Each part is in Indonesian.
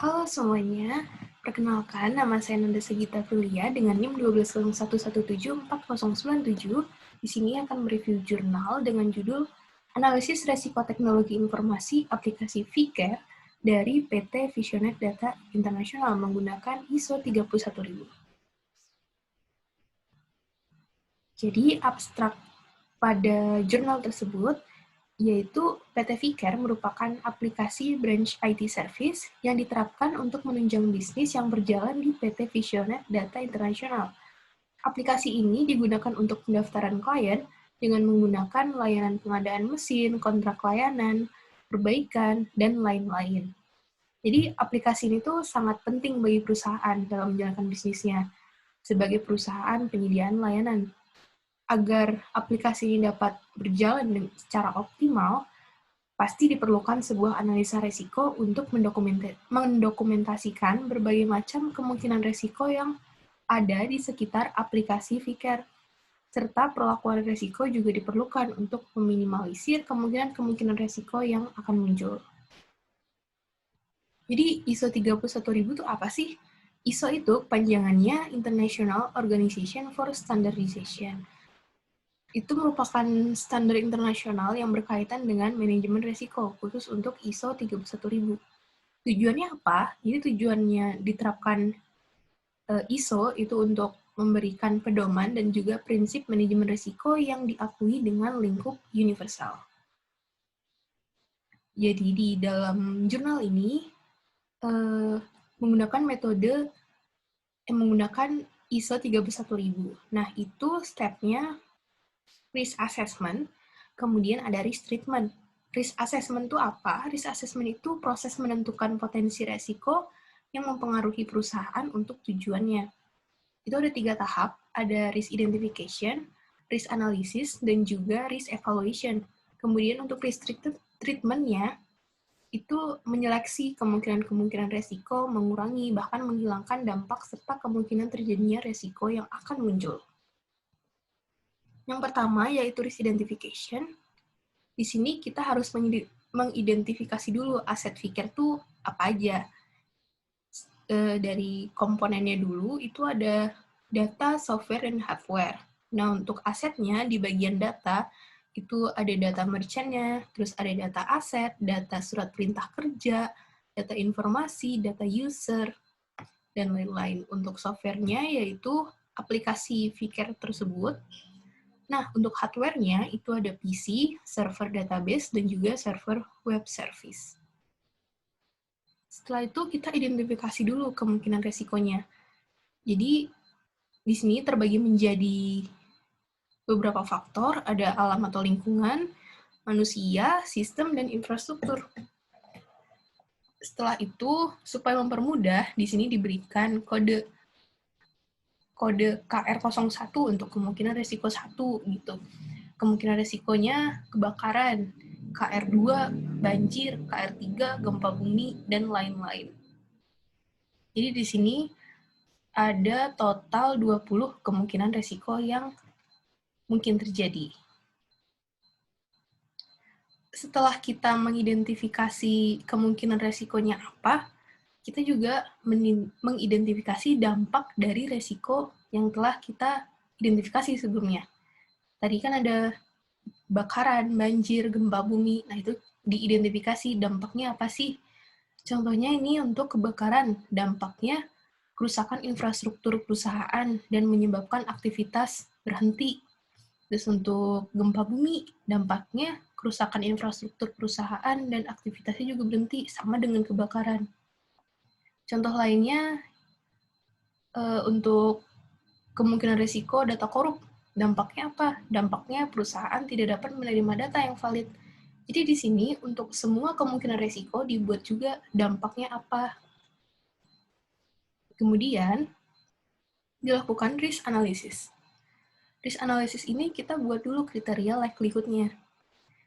Halo semuanya, perkenalkan nama saya Nanda Segita Filia dengan NIM 1201174097. Di sini akan mereview jurnal dengan judul Analisis Resiko Teknologi Informasi Aplikasi VCare dari PT Visionet Data Internasional menggunakan ISO 31000. Jadi abstrak pada jurnal tersebut yaitu PT VCare merupakan aplikasi branch IT service yang diterapkan untuk menunjang bisnis yang berjalan di PT Visionet Data Internasional. Aplikasi ini digunakan untuk pendaftaran klien dengan menggunakan layanan pengadaan mesin, kontrak layanan, perbaikan, dan lain-lain. Jadi aplikasi ini tuh sangat penting bagi perusahaan dalam menjalankan bisnisnya sebagai perusahaan penyediaan layanan. Agar aplikasi ini dapat berjalan secara optimal, pasti diperlukan sebuah analisa resiko untuk mendokumentasikan berbagai macam kemungkinan resiko yang ada di sekitar aplikasi VCare. Serta perlakuan resiko juga diperlukan untuk meminimalisir kemungkinan-kemungkinan resiko yang akan muncul. Jadi ISO 31000 itu apa sih? ISO itu panjangannya International Organization for Standardization. Itu merupakan standar internasional yang berkaitan dengan manajemen risiko, khusus untuk ISO 31000. Tujuannya apa? Jadi tujuannya diterapkan ISO itu untuk memberikan pedoman dan juga prinsip manajemen risiko yang diakui dengan lingkup universal. Jadi di dalam jurnal ini menggunakan ISO 31000. Nah, itu stepnya risk assessment, kemudian ada risk treatment. Risk assessment itu apa? Risk assessment itu proses menentukan potensi resiko yang mempengaruhi perusahaan untuk tujuannya. Itu ada 3 tahap, ada risk identification, risk analysis, dan juga risk evaluation. Kemudian untuk risk treatment-nya, itu menyeleksi kemungkinan-kemungkinan resiko, mengurangi, bahkan menghilangkan dampak serta kemungkinan terjadinya resiko yang akan muncul. Yang pertama yaitu risk identification. Di sini kita harus mengidentifikasi dulu aset VCare itu apa aja. Dari komponennya dulu itu ada data, software, dan hardware. Nah, untuk asetnya di bagian data itu ada data merchant-nya, terus ada data aset, data surat perintah kerja, data informasi, data user, dan lain-lain. Untuk software-nya yaitu aplikasi VCare tersebut. Nah, untuk hardware-nya itu ada PC, server database, dan juga server web service. Setelah itu kita identifikasi dulu kemungkinan resikonya. Jadi, di sini terbagi menjadi beberapa faktor, ada alam atau lingkungan, manusia, sistem, dan infrastruktur. Setelah itu, supaya mempermudah, di sini diberikan kode KR01 untuk kemungkinan resiko 1 gitu. Kemungkinan resikonya kebakaran, KR2 banjir, KR3 gempa bumi, dan lain-lain. Jadi di sini ada total 20 kemungkinan resiko yang mungkin terjadi. Setelah kita mengidentifikasi kemungkinan resikonya apa, kita juga mengidentifikasi dampak dari resiko yang telah kita identifikasi sebelumnya. Tadi kan ada bakaran, banjir, gempa bumi. Nah, itu diidentifikasi dampaknya apa sih? Contohnya ini untuk kebakaran, dampaknya kerusakan infrastruktur perusahaan dan menyebabkan aktivitas berhenti. Terus untuk gempa bumi, dampaknya kerusakan infrastruktur perusahaan dan aktivitasnya juga berhenti, sama dengan kebakaran. Contoh lainnya, untuk kemungkinan risiko data korup. Dampaknya apa? Dampaknya perusahaan tidak dapat menerima data yang valid. Jadi di sini untuk semua kemungkinan risiko dibuat juga dampaknya apa. Kemudian dilakukan risk analysis. Risk analysis ini kita buat dulu kriteria likelihood-nya.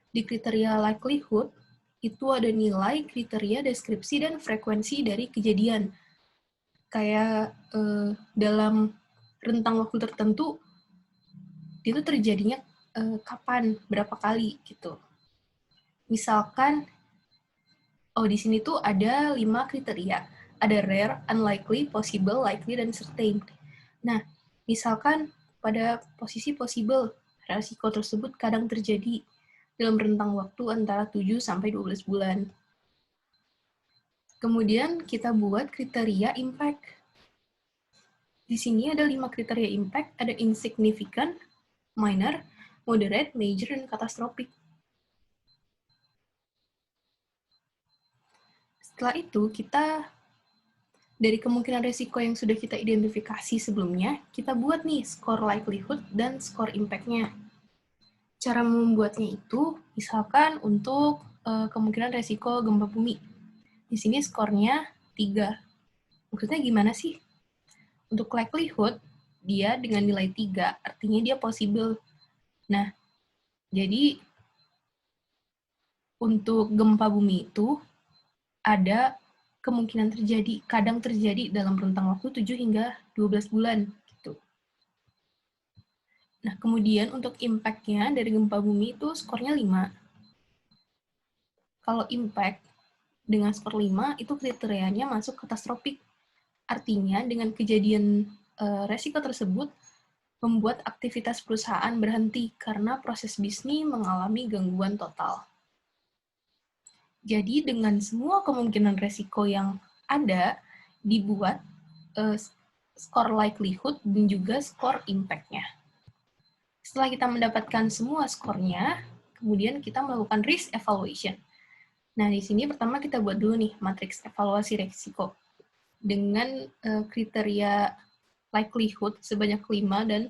Di kriteria likelihood itu ada nilai, kriteria, deskripsi, dan frekuensi dari kejadian. Kayak dalam rentang waktu tertentu itu terjadinya kapan, berapa kali gitu. Misalkan, di sini tuh ada 5 kriteria. ada rare, unlikely, possible, likely, dan certain. Nah, misalkan pada posisi possible, resiko tersebut kadang terjadi dalam rentang waktu antara 7 sampai 12 bulan. Kemudian kita buat kriteria impact. Di sini ada 5 kriteria impact, ada insignificant, minor, moderate, major, dan catastrophic. Setelah itu, kita dari kemungkinan resiko yang sudah kita identifikasi sebelumnya, kita buat nih score likelihood dan score impact-nya. Cara membuatnya itu, misalkan untuk kemungkinan resiko gempa bumi. Di sini skornya 3. Maksudnya gimana sih? Untuk likelihood, dia dengan nilai 3, artinya dia possible. Nah, jadi untuk gempa bumi itu ada kemungkinan terjadi, kadang terjadi dalam rentang waktu 7 hingga 12 bulan. Gitu. Nah, kemudian untuk impact-nya dari gempa bumi itu skornya 5. Kalau impact dengan skor 5, itu kriterianya masuk katastrofik. Artinya, dengan kejadian resiko tersebut, membuat aktivitas perusahaan berhenti karena proses bisnis mengalami gangguan total. Jadi dengan semua kemungkinan resiko yang ada, dibuat skor likelihood dan juga skor impact-nya. Setelah kita mendapatkan semua skornya, kemudian kita melakukan risk evaluation. Nah, di sini pertama kita buat dulu nih matriks evaluasi resiko dengan kriteria likelihood sebanyak 5 dan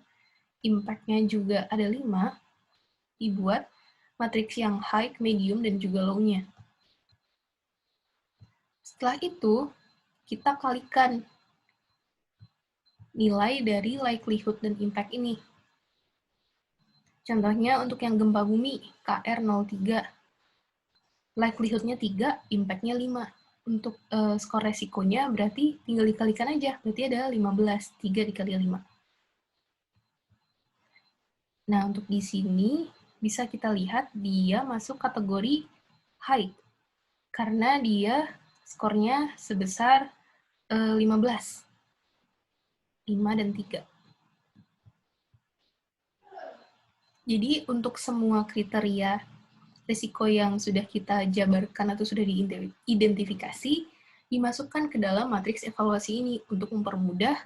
impact-nya juga ada 5, dibuat matriks yang high, medium, dan juga low-nya. Setelah itu, kita kalikan nilai dari likelihood dan impact ini. Contohnya untuk yang gempa bumi, KR03. Likelihood-nya 3, impact-nya 5. Untuk skor resikonya berarti tinggal dikalikan aja, berarti ada 15, 3 dikali 5. Nah, untuk di sini bisa kita lihat dia masuk kategori high, karena dia skornya sebesar 15. 5 dan 3. Jadi untuk semua kriteria risiko yang sudah kita jabarkan atau sudah diidentifikasi, dimasukkan ke dalam matriks evaluasi ini untuk mempermudah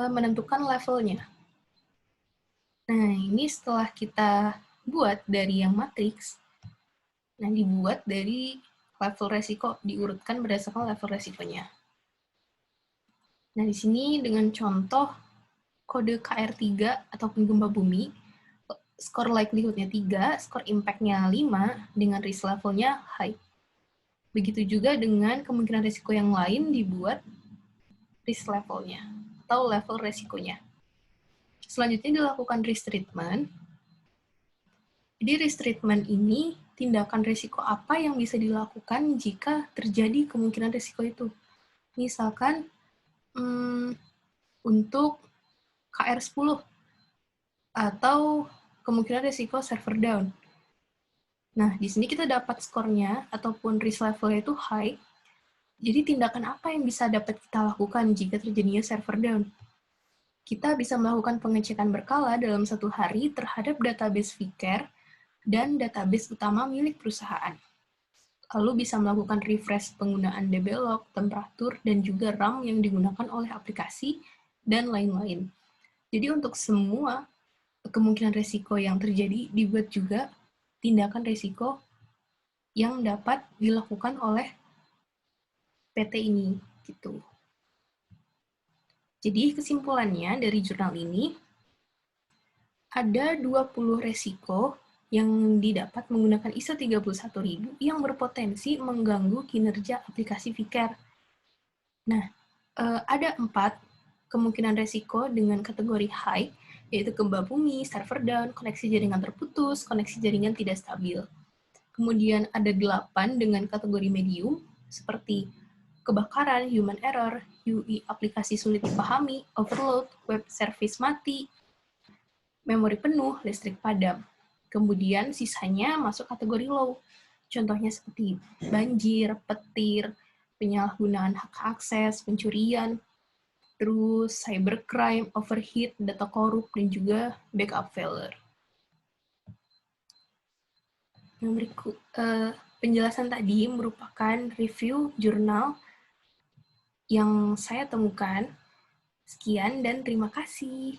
menentukan levelnya. Nah, ini setelah kita buat dari yang matriks, nah dibuat dari level resiko, diurutkan berdasarkan level resikonya. Nah, di sini dengan contoh kode KR3 ataupun gempa bumi, skor likelihood-nya 3, skor impact-nya 5, dengan risk level-nya high. Begitu juga dengan kemungkinan risiko yang lain dibuat risk level-nya, atau level resikonya. Selanjutnya dilakukan risk treatment. Jadi risk treatment ini tindakan risiko apa yang bisa dilakukan jika terjadi kemungkinan risiko itu. Misalkan untuk KR10 atau kemungkinan risiko server down. Nah, di sini kita dapat skornya ataupun risk level-nya itu high. Jadi tindakan apa yang bisa dapat kita lakukan jika terjadinya server down? Kita bisa melakukan pengecekan berkala dalam 1 hari terhadap database vCare dan database utama milik perusahaan. Lalu bisa melakukan refresh penggunaan DB-log, temperatur, dan juga RAM yang digunakan oleh aplikasi, dan lain-lain. Jadi untuk semua kemungkinan risiko yang terjadi, dibuat juga tindakan risiko yang dapat dilakukan oleh PT ini. Gitu. Jadi kesimpulannya dari jurnal ini, ada 20 resiko yang didapat menggunakan ISO 31000 yang berpotensi mengganggu kinerja aplikasi vCare. Nah, ada 4 kemungkinan resiko dengan kategori high, yaitu gempa bumi, server down, koneksi jaringan terputus, koneksi jaringan tidak stabil. Kemudian ada 8 dengan kategori medium, seperti kebakaran, human error, UI aplikasi sulit dipahami, overload, web service mati, memori penuh, listrik padam. Kemudian sisanya masuk kategori low. Contohnya seperti banjir, petir, penyalahgunaan hak akses, pencurian, terus cybercrime, overheat, data korup, dan juga backup failure. Penjelasan tadi merupakan review jurnal yang saya temukan. Sekian dan terima kasih.